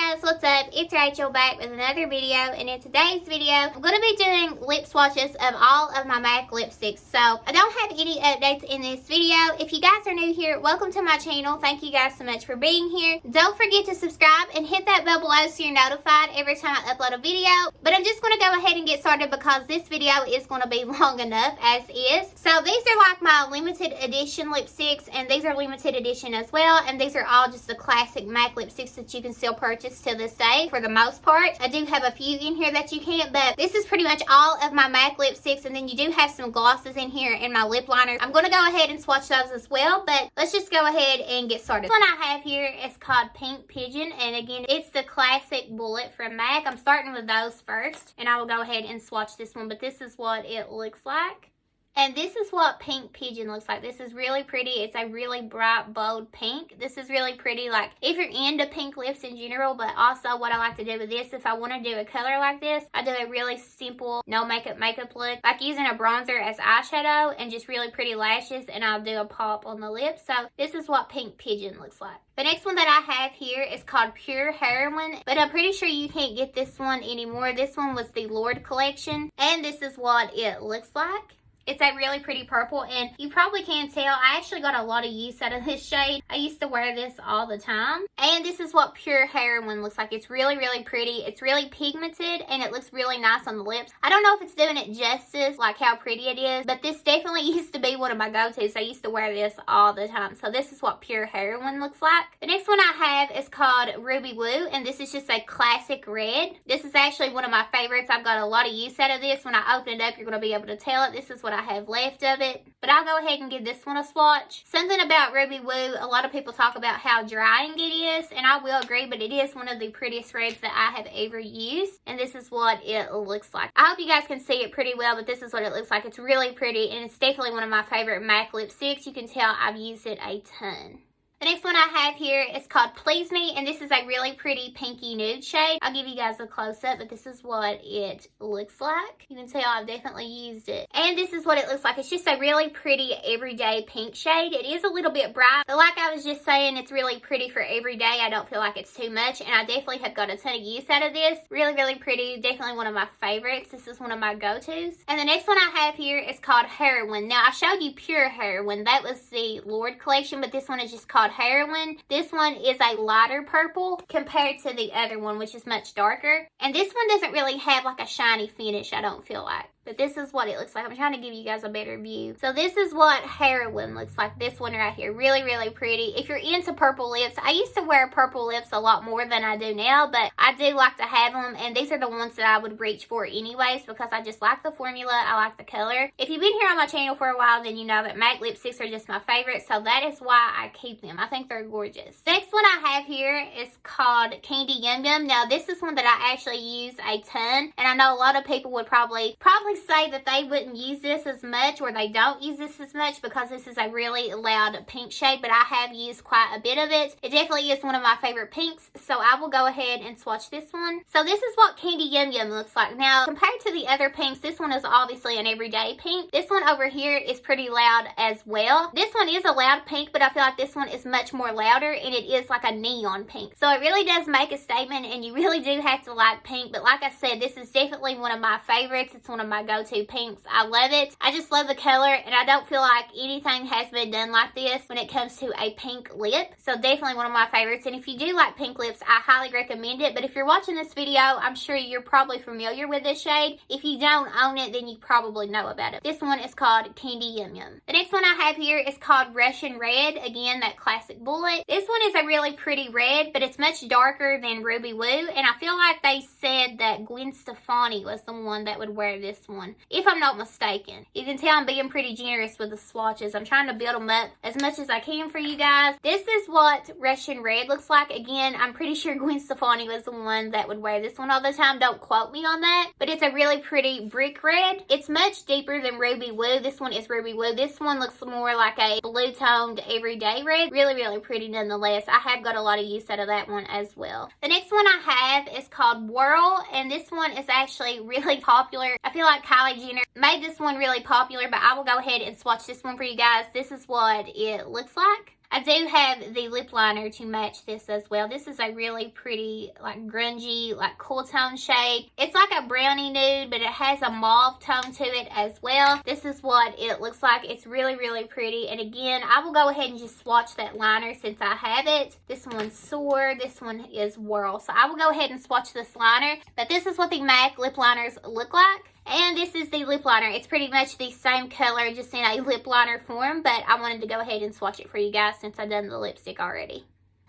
guys, what's up? It's Rachel back with another video, and in today's video I'm going to be doing lip swatches of all of my MAC lipsticks. So I don't have any updates in this video. If you guys are new here, welcome to my channel. Thank you guys so much for being here. Don't forget to subscribe and hit that bell below so you're notified every time I upload a video. But I'm just going to go ahead and get started because this video is going to be long enough as is. So these are like my limited edition lipsticks, and these are limited edition as well, and these are all just the classic MAC lipsticks that you can still purchase to this day for the most part. I do have a few in here that you can't, but this is pretty much all of my MAC lipsticks, and then you do have some glosses in here and my lip liners. I'm going to go ahead and swatch those as well, but let's just go ahead and get started. This one I have here is called Pink Pigeon, and again, it's the classic bullet from MAC. I'm starting with those first, and I will go ahead and swatch this one, but this is what it looks like. And this is what Pink Pigeon looks like. This is really pretty. It's a really bright, bold pink. This is really pretty, like, if you're into pink lips in general, but also what I like to do with this, if I want to do a color like this, I do a really simple, no makeup look, like using a bronzer as eyeshadow and just really pretty lashes, and I'll do a pop on the lips. So this is what Pink Pigeon looks like. The next one that I have here is called Pure Heroin, but I'm pretty sure you can't get this one anymore. This one was the Lord Collection, and this is what it looks like. It's a really pretty purple, and you probably can tell I actually got a lot of use out of this shade. I used to wear this all the time, and this is what Pure Heroin looks like. It's really, really pretty. It's really pigmented, and it looks really nice on the lips. I don't know if it's doing it justice, like how pretty it is, but this definitely used to be one of my go-tos. I used to wear this all the time, so this is what Pure Heroin looks like. The next one I have is called Ruby Woo, and this is just a classic red. This is actually one of my favorites. I've got a lot of use out of this. When I open it up, you're going to be able to tell it. This is what I have left of it, but I'll go ahead and give this one a swatch. Something about Ruby Woo, a lot of people talk about how drying it is, and I will agree, but it is one of the prettiest reds that I have ever used, and this is what it looks like. I hope you guys can see it pretty well, but this is what it looks like. It's really pretty, and it's definitely one of my favorite MAC lipsticks. You can tell I've used it a ton. The next one I have here is called Please Me, and this is a really pretty pinky nude shade. I'll give you guys a close-up, but this is what it looks like. You can tell I've definitely used it. And this is what it looks like. It's just a really pretty everyday pink shade. It is a little bit bright, but like I was just saying, it's really pretty for everyday. I don't feel like it's too much, and I definitely have got a ton of use out of this. Really, really pretty. Definitely one of my favorites. This is one of my go-tos. And the next one I have here is called Heroin. Now, I showed you Pure Heroin. That was the Lord Collection, but this one is just called Heroin. This one is a lighter purple compared to the other one, which is much darker. And this one doesn't really have like a shiny finish, I don't feel like. But this is what it looks like. I'm trying to give you guys a better view. So this is what Heroin looks like. This one right here. Really, really pretty. If you're into purple lips, I used to wear purple lips a lot more than I do now, but I do like to have them, and these are the ones that I would reach for anyways because I just like the formula. I like the color. If you've been here on my channel for a while, then you know that MAC lipsticks are just my favorite, so that is why I keep them. I think they're gorgeous. The next one I have here is called Candy Yum Yum. Now, this is one that I actually use a ton, and I know a lot of people would probably say that they wouldn't use this as much, or they don't use this as much because this is a really loud pink shade, but I have used quite a bit of it. It definitely is one of my favorite pinks, so I will go ahead and swatch this one. So this is what Candy Yum Yum looks like. Now, compared to the other pinks, this one is obviously an everyday pink. This one over here is pretty loud as well. This one is a loud pink, but I feel like this one is much more louder, and it is like a neon pink. So it really does make a statement, and you really do have to like pink, but like I said, this is definitely one of my favorites. It's one of my go-to pinks. I love it. I just love the color, and I don't feel like anything has been done like this when it comes to a pink lip. So definitely one of my favorites, and if you do like pink lips, I highly recommend it. But if you're watching this video, I'm sure you're probably familiar with this shade. If you don't own it, then you probably know about it. This one is called Candy Yum Yum. The next one I have here is called Russian Red. Again, that classic bullet. This one is a really pretty red, but it's much darker than Ruby Woo, and I feel like they said that Gwen Stefani was the one that would wear this one, if I'm not mistaken. You can tell I'm being pretty generous with the swatches. I'm trying to build them up as much as I can for you guys. This is what Russian Red looks like. Again, I'm pretty sure Gwen Stefani was the one that would wear this one all the time. Don't quote me on that, but it's a really pretty brick red. It's much deeper than Ruby Woo. This one is Ruby Woo. This one looks more like a blue toned everyday red. Really, really pretty nonetheless. I have got a lot of use out of that one as well. The next one I have is called Whirl, and this one is actually really popular. I feel like Kylie Jenner made this one really popular, but I will go ahead and swatch this one for you guys. This is what it looks like. I do have the lip liner to match this as well. This is a really pretty, like, grungy, like, cool tone shade. It's like a brownie nude, but it has a mauve tone to it as well. This is what it looks like. It's really, really pretty. And again, I will go ahead and just swatch that liner since I have it. This one's Soar. This one is Whirl. So I will go ahead and swatch this liner. But this is what the MAC lip liners look like. And this is the lip liner. It's pretty much the same color, just in a lip liner form. But I wanted to go ahead and swatch it for you guys since I've done the lipstick already.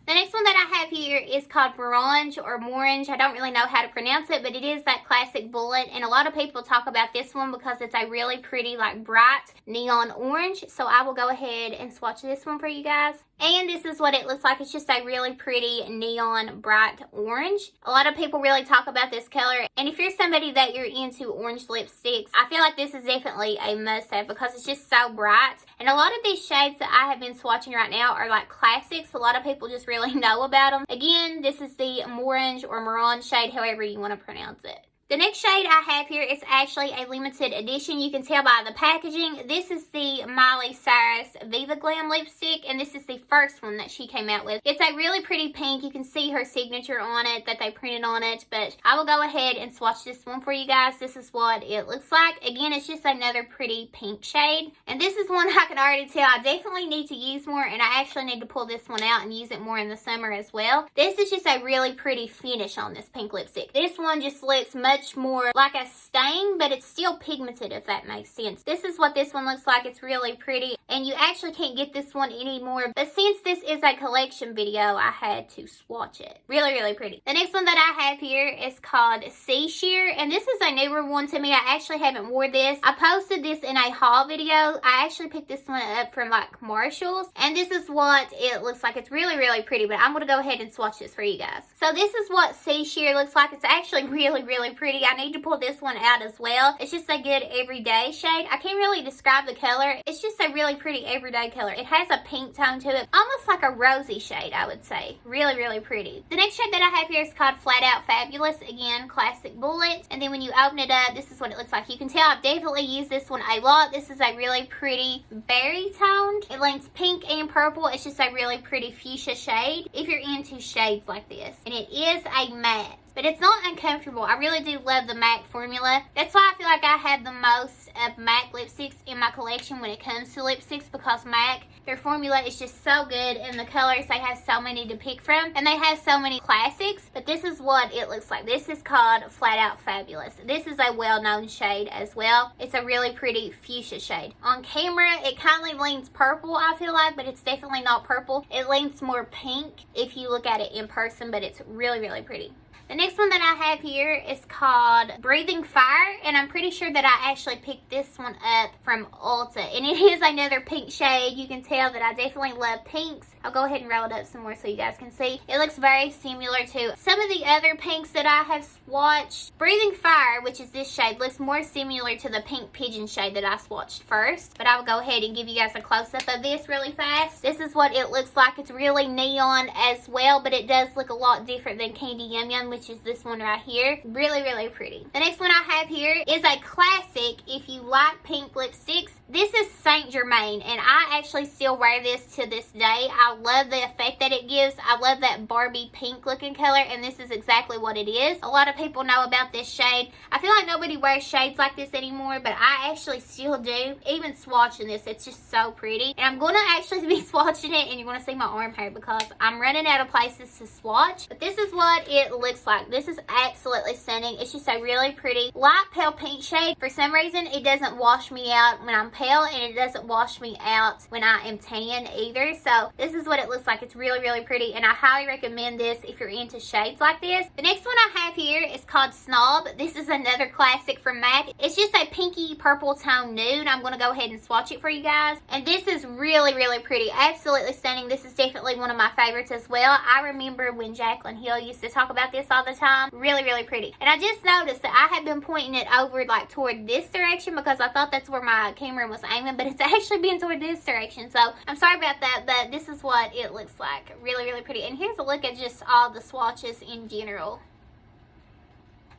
The next one that I have here is called Morange or Morange. I don't really know how to pronounce it, but it is that classic bullet. And a lot of people talk about this one because it's a really pretty, like, bright neon orange. So I will go ahead and swatch this one for you guys. And this is what it looks like. It's just a really pretty neon bright orange. A lot of people really talk about this color. And if you're somebody that you're into orange lipsticks, I feel like this is definitely a must-have because it's just so bright. And a lot of these shades that I have been swatching right now are like classics. A lot of people just really know about them. Again, this is the Morange or Morange shade, however you want to pronounce it. The next shade I have here is actually a limited edition. You can tell by the packaging. This is the Miley Cyrus Viva Glam lipstick, and this is the first one that she came out with. It's a really pretty pink. You can see her signature on it that they printed on it, but I will go ahead and swatch this one for you guys. This is what it looks like. Again, it's just another pretty pink shade, and this is one I can already tell I definitely need to use more, and I actually need to pull this one out and use it more in the summer as well. This is just a really pretty finish on this pink lipstick. This one just looks much more like a stain, but it's still pigmented, if that makes sense. This is what this one looks like. It's really pretty, and you actually can't get this one anymore, but since this is a collection video, I had to swatch it. Really, really pretty. The next one that I have here is called Sea Sheer, and this is a newer one to me. I actually haven't worn this. I posted this in a haul video. I actually picked this one up from like Marshall's, and this is what it looks like. It's really, really pretty, but I'm going to go ahead and swatch this for you guys. So this is what Sea Sheer looks like. It's actually really, really pretty. I need to pull this one out as well. It's just a good everyday shade. I can't really describe the color. It's just a really pretty everyday color. It has a pink tone to it, almost like a rosy shade, I would say. Really, really pretty. The next shade that I have here is called Flat Out Fabulous. Again, classic bullet. And then when you open it up, this is what it looks like. You can tell I've definitely used this one a lot. This is a really pretty berry toned. It leans pink and purple. It's just a really pretty fuchsia shade if you're into shades like this. And it is a matte, but it's not uncomfortable. I really do love the MAC formula. That's why I feel like I have the most of MAC lipsticks in my collection when it comes to lipsticks, because MAC, their formula is just so good, and the colors, they have so many to pick from, and they have so many classics. But this is what it looks like. This is called Flat Out Fabulous. This is a well-known shade as well. It's a really pretty fuchsia shade. On camera, it kind of leans purple, I feel like, but it's definitely not purple. It leans more pink if you look at it in person, but it's really, really pretty. The next one that I have here is called Breathing Fire, and I'm pretty sure that I actually picked this one up from Ulta, and it is another pink shade. You can tell that I definitely love pinks. I'll go ahead and roll it up some more so you guys can see. It looks very similar to some of the other pinks that I have swatched. Breathing Fire, which is this shade, looks more similar to the pink Pigeon shade that I swatched first, but I will go ahead and give you guys a close-up of this really fast. This is what it looks like. It's really neon as well, but it does look a lot different than Candy Yum Yum, which is this one right here. Really, really pretty. The next one I have here is a classic if you like pink lipsticks. This is Saint Germain, and I actually still wear this to this day. I love the effect that it gives. I love that Barbie pink looking color, and this is exactly what it is. A lot of people know about this shade. I feel like nobody wears shades like this anymore, but I actually still do. Even swatching this, it's just so pretty. And I'm going to actually be swatching it, and you're going to see my arm hair because I'm running out of places to swatch. But this is what it looks like. This is absolutely stunning. It's just a really pretty light pale pink shade. For some reason, it doesn't wash me out when I'm pale, and it doesn't wash me out when I am tan either. So this is what it looks like. It's really, really pretty, and I highly recommend this if you're into shades like this. The next one I have here is called Snob. This is another classic from MAC. It's just a pinky purple tone nude. I'm going to go ahead and swatch it for you guys, and this is really, really pretty. Absolutely stunning. This is definitely one of my favorites as well. I remember when Jaclyn Hill used to talk about this all the time. Really, really pretty. And I just noticed that I have been pointing it over like toward this direction because I thought that's where my camera was aiming, but it's actually been toward this direction. So I'm sorry about that, but this is what it looks like. Really, really pretty. And here's a look at just all the swatches in general.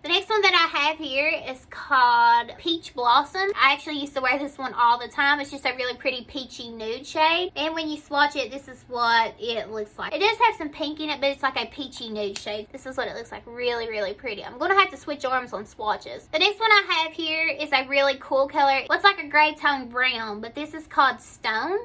The next one that I have here is called Peach Blossom. I actually used to wear this one all the time. It's just a really pretty peachy nude shade. And when you swatch it, this is what it looks like. It does have some pink in it, but it's like a peachy nude shade. This is what it looks like. Really, really pretty. I'm going to have to switch arms on swatches. The next one I have here is a really cool color. It looks like a gray tone brown, but this is called Stone.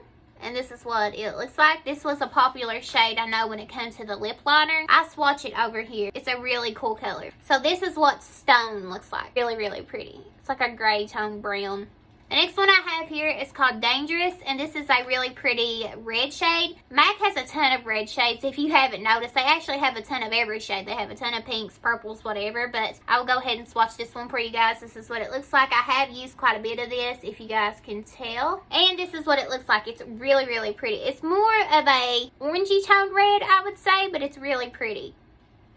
And this is what it looks like. This was a popular shade, I know, when it comes to the lip liner. I swatch it over here. It's a really cool color. So this is what Stone looks like. Really, really pretty. It's like a gray tone brown. The next one I have here is called Dangerous, and this is a really pretty red shade. MAC has a ton of red shades. If you haven't noticed, they actually have a ton of every shade. They have a ton of pinks, purples, whatever, but I will go ahead and swatch this one for you guys. This is what it looks like. I have used quite a bit of this, if you guys can tell. And this is what it looks like. It's really, really pretty. It's more of a orangey toned red, I would say, but it's really pretty.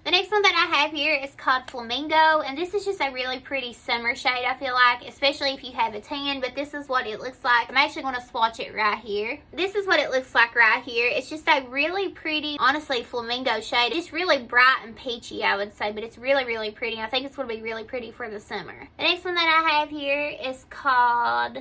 The next one that I have here is called Flamingo, and this is just a really pretty summer shade, I feel like, especially if you have a tan, but this is what it looks like. I'm actually going to swatch it right here. This is what it looks like right here. It's just a really pretty, honestly, flamingo shade. It's really bright and peachy, I would say, but it's really, really pretty. I think it's going to be really pretty for the summer. The next one that I have here is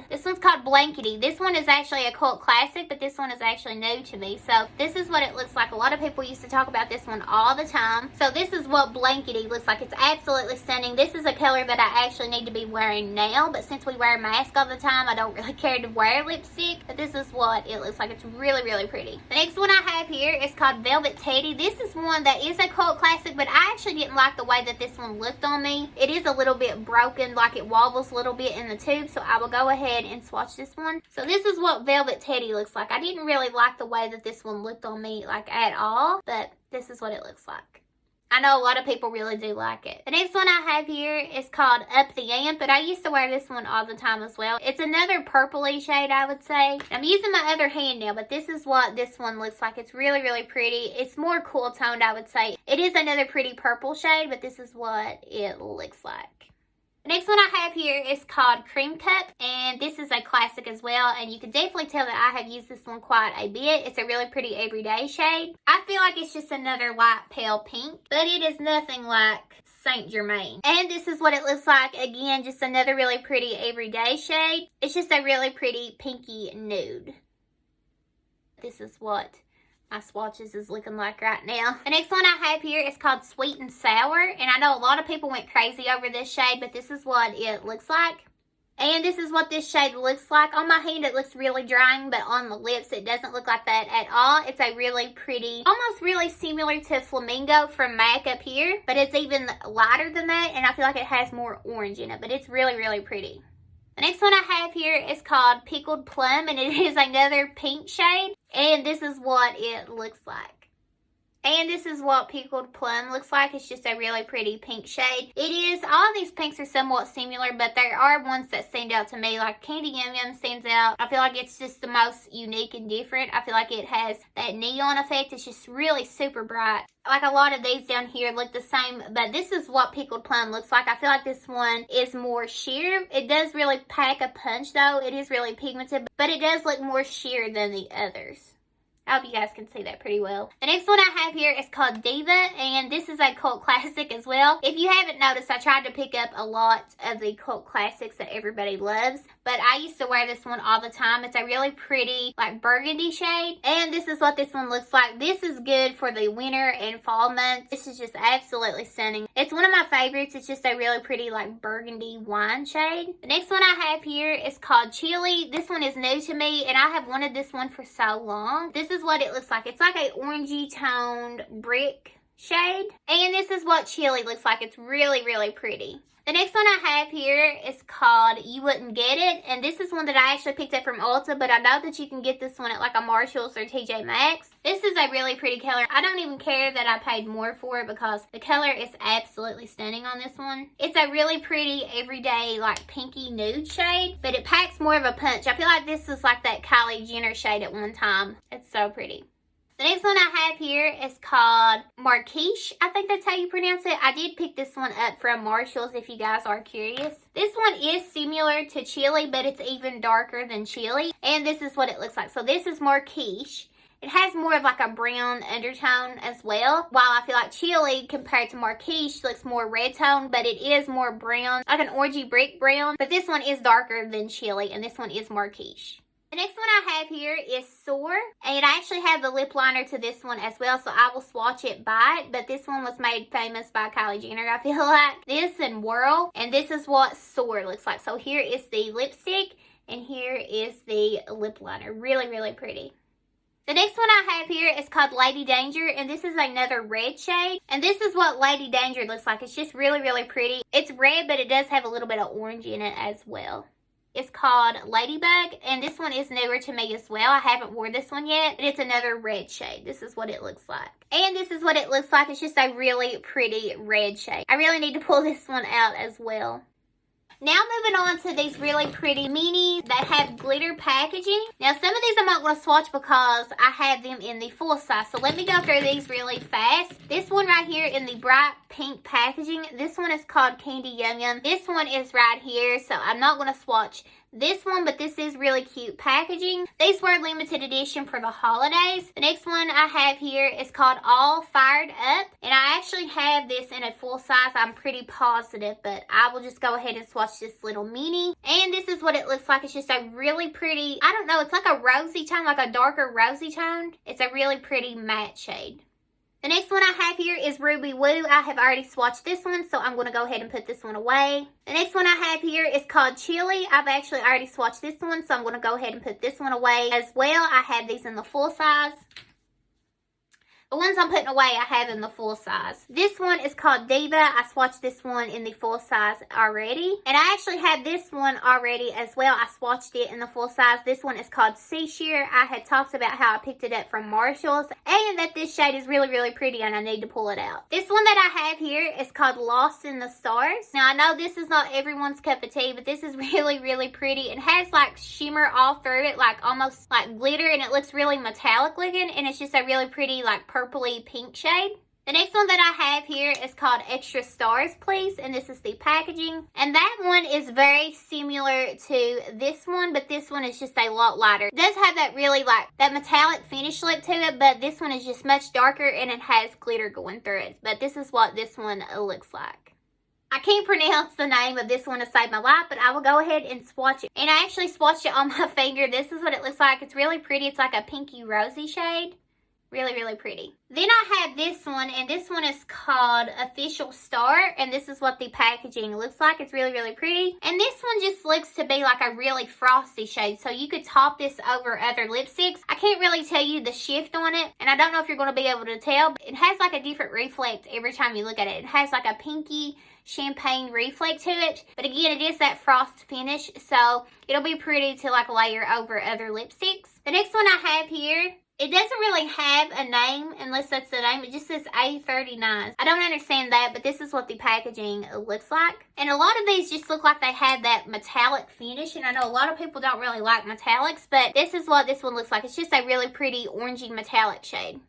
this one's called Blankety. This one is actually a cult classic, but this one is actually new to me. So this is what it looks like. A lot of people used to talk about this one all the time. So this is what Blankety looks like. It's absolutely stunning. This is a color that I actually need to be wearing now, but since we wear a mask all the time, I don't really care to wear lipstick, but this is what it looks like. It's really, really pretty. The next one I have here is called Velvet Teddy. This is one that is a cult classic, but I actually didn't like the way that this one looked on me. It is a little bit broken, like it wobbles a little bit in the tube, so I will go ahead and swatch this one. So this is what Velvet Teddy looks like. I didn't really like the way that this one looked on me, like, at all, but this is what it looks like. I know a lot of people really do like it. The next one I have here is called Up the Amp, but I used to wear this one all the time as well. It's another purpley shade, I would say. I'm using my other hand now, but this is what this one looks like. It's really, really pretty. It's more cool toned, I would say. It is another pretty purple shade, but this is what it looks like. The next one I have here is called Cream Cup, and this is a classic as well, and you can definitely tell that I have used this one quite a bit. It's a really pretty everyday shade. I feel like it's just another light pale pink, but it is nothing like Saint Germain. And this is what it looks like. Again, just another really pretty everyday shade. It's just a really pretty pinky nude. This is what my swatches is looking like right now. The next one I have here is called Sweet and Sour, and I know a lot of people went crazy over this shade, but this is what it looks like. And this is what this shade looks like. On my hand it looks really drying, but on the lips it doesn't look like that at all. It's a really pretty, almost really similar to Flamingo from MAC up here, but it's even lighter than that, and I feel like it has more orange in it, but it's really, really pretty. The next one I have here is called Pickled Plum, and it is another pink shade. And this is what it looks like. And this is what Pickled Plum looks like. It's just a really pretty pink shade. It is, all of these pinks are somewhat similar, but there are ones that stand out to me. Like Candy Yum Yum stands out. I feel like it's just the most unique and different. I feel like it has that neon effect. It's just really super bright. Like a lot of these down here look the same, but this is what Pickled Plum looks like. I feel like this one is more sheer. It does really pack a punch though. It is really pigmented, but it does look more sheer than the others. I hope you guys can see that pretty well. The next one I have here is called Diva, and this is a cult classic as well. If you haven't noticed, I tried to pick up a lot of the cult classics that everybody loves, but I used to wear this one all the time. It's a really pretty, like, burgundy shade, and this is what this one looks like. This is good for the winter and fall months. This is just absolutely stunning. It's one of my favorites. It's just a really pretty, like, burgundy wine shade. The next one I have here is called Chili. This one is new to me, and I have wanted this one for so long. This is what it looks like. It's like a orangey toned brick shade, and this is what Chili looks like. It's really, really pretty. The next one I have here is called You Wouldn't Get It, and this is one that I actually picked up from Ulta, but I know that you can get this one at like a Marshalls or TJ Maxx. This is a really pretty color. I don't even care that I paid more for it because the color is absolutely stunning on this one. It's a really pretty everyday like pinky nude shade, but it packs more of a punch. I feel like this is like that Kylie Jenner shade at one time. It's so pretty. The next one I have here is called Marquise. I think that's how you pronounce it. I did pick this one up from Marshalls if you guys are curious. This one is similar to Chili, but it's even darker than Chili. And this is what it looks like. So this is Marquise. It has more of like a brown undertone as well. While I feel like Chili compared to Marquise looks more red tone, but it is more brown, like an orangey brick brown. But this one is darker than Chili, and this one is Marquise. The next one I have here is Soar, and I actually have the lip liner to this one as well, so I will swatch it by it, but this one was made famous by Kylie Jenner, I feel like. This and Whirl, and this is what Soar looks like. So here is the lipstick, and here is the lip liner. Really, really pretty. The next one I have here is called Lady Danger, and this is another red shade. And this is what Lady Danger looks like. It's just really, really pretty. It's red, but it does have a little bit of orange in it as well. It's called Ladybug, and this one is newer to me as well. I haven't worn this one yet, but it's another red shade. This is what it looks like. And this is what it looks like. It's just a really pretty red shade. I really need to pull this one out as well. Now moving on to these really pretty minis that have glitter packaging. Now some of these I'm not going to swatch because I have them in the full size. So let me go through these really fast. This one right here in the bright pink packaging. This one is called Candy Yum Yum. This one is right here. So I'm not going to swatch this one, but this is really cute packaging. These were limited edition for the holidays. The next one I have here is called All Fired Up, and I actually have this in a full size. I'm pretty positive, but I will just go ahead and swatch this little mini. And this is what it looks like. It's just a really pretty, I don't know, it's like a rosy tone, like a darker rosy tone. It's a really pretty matte shade. The next one I have here is Ruby Woo. I have already swatched this one, so I'm going to go ahead and put this one away. The next one I have here is called Chili. I've actually already swatched this one, so I'm going to go ahead and put this one away as well. I have these in the full size. The ones I'm putting away, I have in the full size. This one is called Diva. I swatched this one in the full size already. And I actually have this one already as well. I swatched it in the full size. This one is called Sea Sheer. I had talked about how I picked it up from Marshall's and that this shade is really, really pretty and I need to pull it out. This one that I have here is called Lost in the Stars. Now, I know this is not everyone's cup of tea, but this is really, really pretty. It has like shimmer all through it, like almost like glitter, and it looks really metallic looking, and it's just a really pretty like purpley pink shade. The next one that I have here is called Extra Stars Please, and this is the packaging. And that one is very similar to this one, but this one is just a lot lighter. It does have that really like that metallic finish look to it, but this one is just much darker and it has glitter going through it. But this is what this one looks like. I can't pronounce the name of this one to save my life, but I will go ahead and swatch it. And I actually swatched it on my finger. This is what it looks like. It's really pretty. It's like a pinky rosy shade. Really, really pretty. Then I have this one, and this one is called Official Star, and this is what the packaging looks like. It's really, really pretty. And this one just looks to be like a really frosty shade, so you could top this over other lipsticks. I can't really tell you the shift on it, and I don't know if you're going to be able to tell, but it has like a different reflect every time you look at it. It has like a pinky champagne reflect to it, but again, it is that frost finish, so it'll be pretty to like layer over other lipsticks. The next one I have here, it doesn't really have a name unless that's the name. It just says A39. I don't understand that, but this is what the packaging looks like. And a lot of these just look like they have that metallic finish. And I know a lot of people don't really like metallics, but this is what this one looks like. It's just a really pretty orangey metallic shade.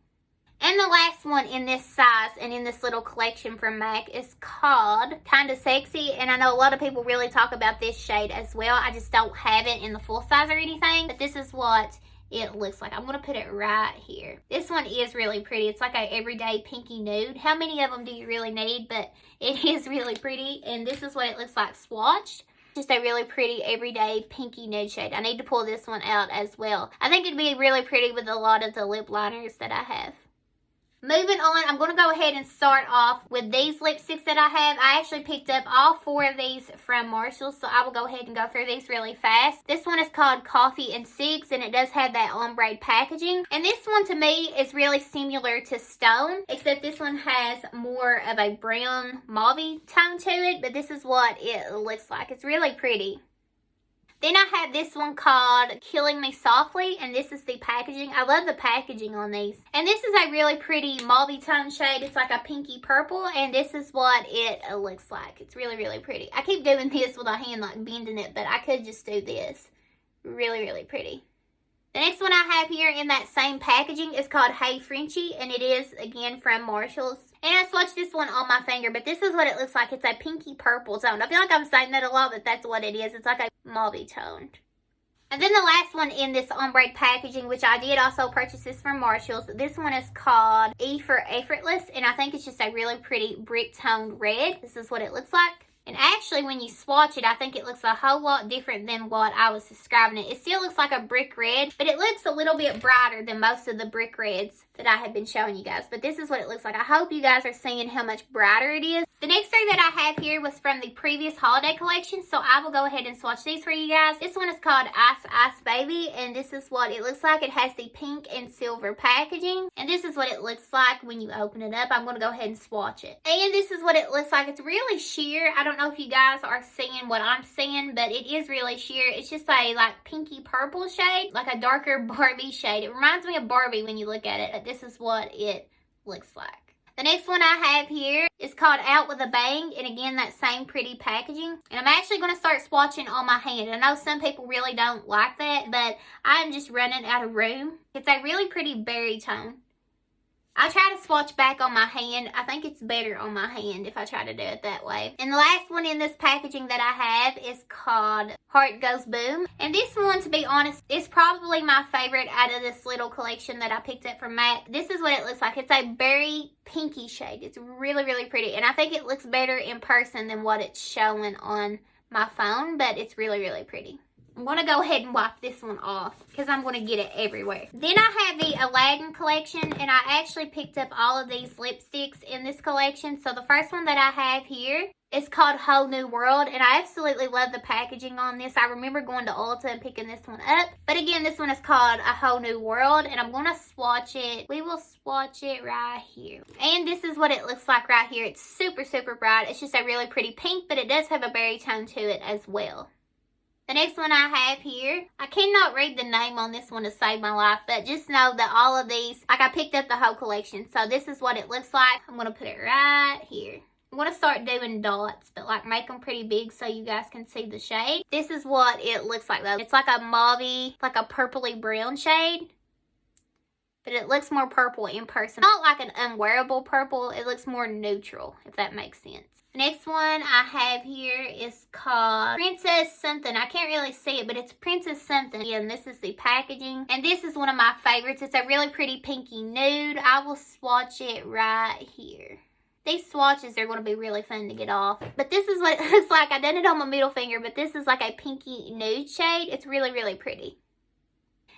And the last one in this size and in this little collection from MAC is called Kinda Sexy. And I know a lot of people really talk about this shade as well. I just don't have it in the full size or anything, but this is what it looks like. I'm going to put it right here. This one is really pretty. It's like a everyday pinky nude. How many of them do you really need? But it is really pretty. And this is what it looks like swatched. Just a really pretty everyday pinky nude shade. I need to pull this one out as well. I think it'd be really pretty with a lot of the lip liners that I have. Moving on, I'm going to go ahead and start off with these lipsticks that I have. I actually picked up all 4 of these from Marshall's, so I will go ahead and go through these really fast. This one is called Coffee and Six, and it does have that ombre packaging. And this one to me is really similar to Stone, except this one has more of a brown mauve tone to it, but this is what it looks like. It's really pretty. Then I have this one called Killing Me Softly, and this is the packaging. I love the packaging on these. And this is a really pretty mauve tone shade. It's like a pinky purple, and this is what it looks like. It's really, really pretty. I keep doing this with a hand, like bending it, but I could just do this. Really, really pretty. The next one I have here in that same packaging is called Hey Frenchie, and it is, again, from Marshall's. And I swatched this one on my finger, but this is what it looks like. It's a pinky purple tone. I feel like I'm saying that a lot, but that's what it is. It's like a mauve toned. And then the last one in this ombre packaging, which I did also purchase this from Marshall's. This one is called E for Effortless, and I think it's just a really pretty brick toned red. This is what it looks like. And actually, when you swatch it, I think it looks a whole lot different than what I was describing it. It still looks like a brick red, but it looks a little bit brighter than most of the brick reds that I have been showing you guys. But this is what it looks like. I hope you guys are seeing how much brighter it is. The next three that I have here was from the previous holiday collection, so I will go ahead and swatch these for you guys. This one is called Ice Ice Baby, and this is what it looks like. It has the pink and silver packaging, and this is what it looks like when you open it up. I'm going to go ahead and swatch it. And this is what it looks like. It's really sheer. I don't know if you guys are seeing what I'm seeing, but it is really sheer. It's just a like pinky purple shade, like a darker Barbie shade. It reminds me of Barbie when you look at it. This is what it looks like. The next one I have here is called Out with a Bang, and again, that same pretty packaging. And I'm actually going to start swatching on my hand. I know some people really don't like that, but I'm just running out of room. It's a really pretty berry tone. I try to swatch back on my hand. I think it's better on my hand if I try to do it that way. And the last one in this packaging that I have is called Heart Goes Boom. And this one, to be honest, is probably my favorite out of this little collection that I picked up from MAC. This is what it looks like. It's a berry pinky shade. It's really, really pretty. And I think it looks better in person than what it's showing on my phone, but it's really, really pretty. I'm going to go ahead and wipe this one off because I'm going to get it everywhere. Then I have the Aladdin Collection, and I actually picked up all of these lipsticks in this collection. So the first one that I have here is called Whole New World, and I absolutely love the packaging on this. I remember going to Ulta and picking this one up. But again, this one is called A Whole New World, and I'm going to swatch it. We will swatch it right here. And this is what it looks like right here. It's super, super bright. It's just a really pretty pink, but it does have a berry tone to it as well. The next one I have here, I cannot read the name on this one to save my life, but just know that all of these, like I picked up the whole collection. So this is what it looks like. I'm going to put it right here. I'm going to start doing dots, but like make them pretty big so you guys can see the shade. This is what it looks like though. It's like a mauvey, like a purpley brown shade. But it looks more purple in person. Not like an unwearable purple. It looks more neutral, if that makes sense. The next one I have here is called Princess Something. I can't really see it, but it's Princess Something. And this is the packaging. And this is one of my favorites. It's a really pretty pinky nude. I will swatch it right here. These swatches are going to be really fun to get off. But this is what it looks like. I done it on my middle finger, but this is like a pinky nude shade. It's really, really pretty.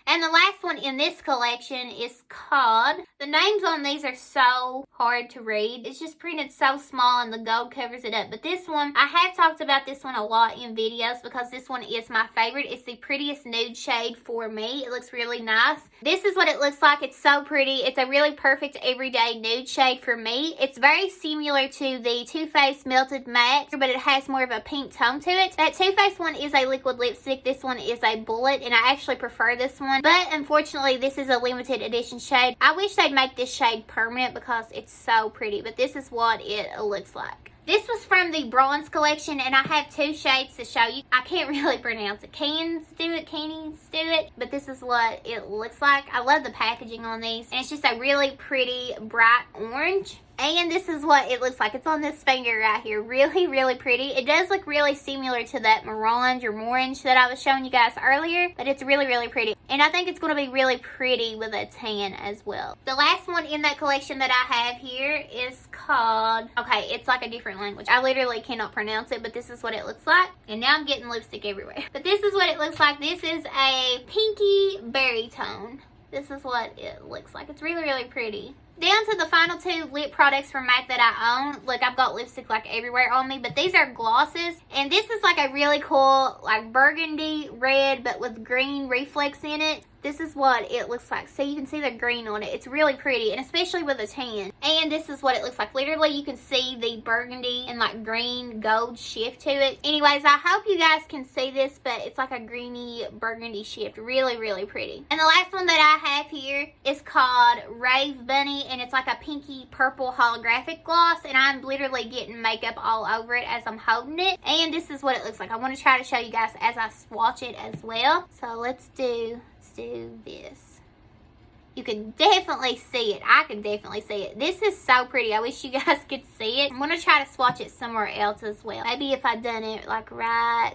And the last one in this collection is called, the names on these are so hard to read. It's just printed so small and the gold covers it up. But this one, I have talked about this one a lot in videos because this one is my favorite. It's the prettiest nude shade for me. It looks really nice. This is what it looks like. It's so pretty. It's a really perfect everyday nude shade for me. It's very similar to the Too Faced Melted Matte, but it has more of a pink tone to it. That Too Faced one is a liquid lipstick. This one is a bullet, and I actually prefer this one. But unfortunately, this is a limited edition shade. I wish they'd make this shade permanent because it's so pretty. But this is what it looks like. This was from the Bronze Collection, and I have two shades to show you. I can't really pronounce it. Cans do it. But this is what it looks like. I love the packaging on these. And it's just a really pretty bright orange. And this is what it looks like. It's on this finger right here. Really, really pretty. It does look really similar to that Morange or Morange that I was showing you guys earlier. But it's really, really pretty. And I think it's going to be really pretty with a tan as well. The last one in that collection that I have here is called, okay, it's like a different language. I literally cannot pronounce it, but this is what it looks like. And now I'm getting lipstick everywhere. But this is what it looks like. This is a pinky berry tone. This is what it looks like. It's really, really pretty. Down to the final two lip products from MAC that I own. Look, I've got lipstick like everywhere on me, but these are glosses. And this is like a really cool like burgundy red, but with green reflex in it. This is what it looks like. So you can see the green on it. It's really pretty, and especially with a tan. And this is what it looks like. Literally, you can see the burgundy and like green gold shift to it. Anyways, I hope you guys can see this, but it's like a greeny burgundy shift. Really, really pretty. And the last one that I have here is called Rave Bunny, and it's like a pinky purple holographic gloss, and I'm literally getting makeup all over it as I'm holding it. And this is what it looks like. I want to try to show you guys as I swatch it as well. So let's do this. You can definitely see it. I can definitely see it. This is so pretty. I wish you guys could see it. I'm going to try to swatch it somewhere else as well. Maybe if I done it like right,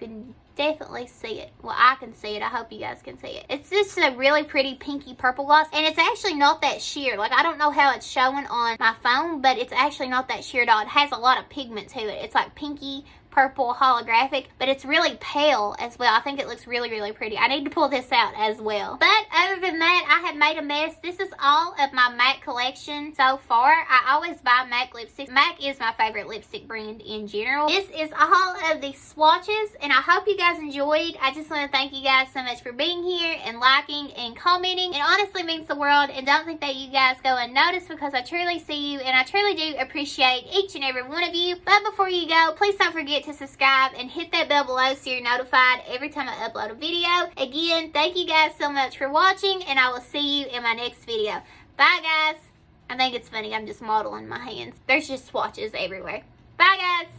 you can definitely see it. Well, I can see it. I hope you guys can see it. It's just a really pretty pinky purple gloss, and it's actually not that sheer. Like, I don't know how it's showing on my phone, but it's actually not that sheer at all. It has a lot of pigment to it. It's like pinky purple holographic, but it's really pale as well. I think it looks really, really pretty. I need to pull this out as well. But other than that, I have made a mess. This is all of my MAC collection so far. I always buy MAC lipsticks. MAC is my favorite lipstick brand in general. This is all of the swatches, and I hope you guys enjoyed. I just want to thank you guys so much for being here and liking and commenting. It honestly means the world, and don't think that you guys go unnoticed, because I truly see you and I truly do appreciate each and every one of you. But before you go, please don't forget to subscribe and hit that bell below so you're notified every time I upload a video. Again, thank you guys so much for watching, and I will see you in my next video. Bye, guys. I think it's funny, I'm just modeling my hands. There's just swatches everywhere. Bye, guys.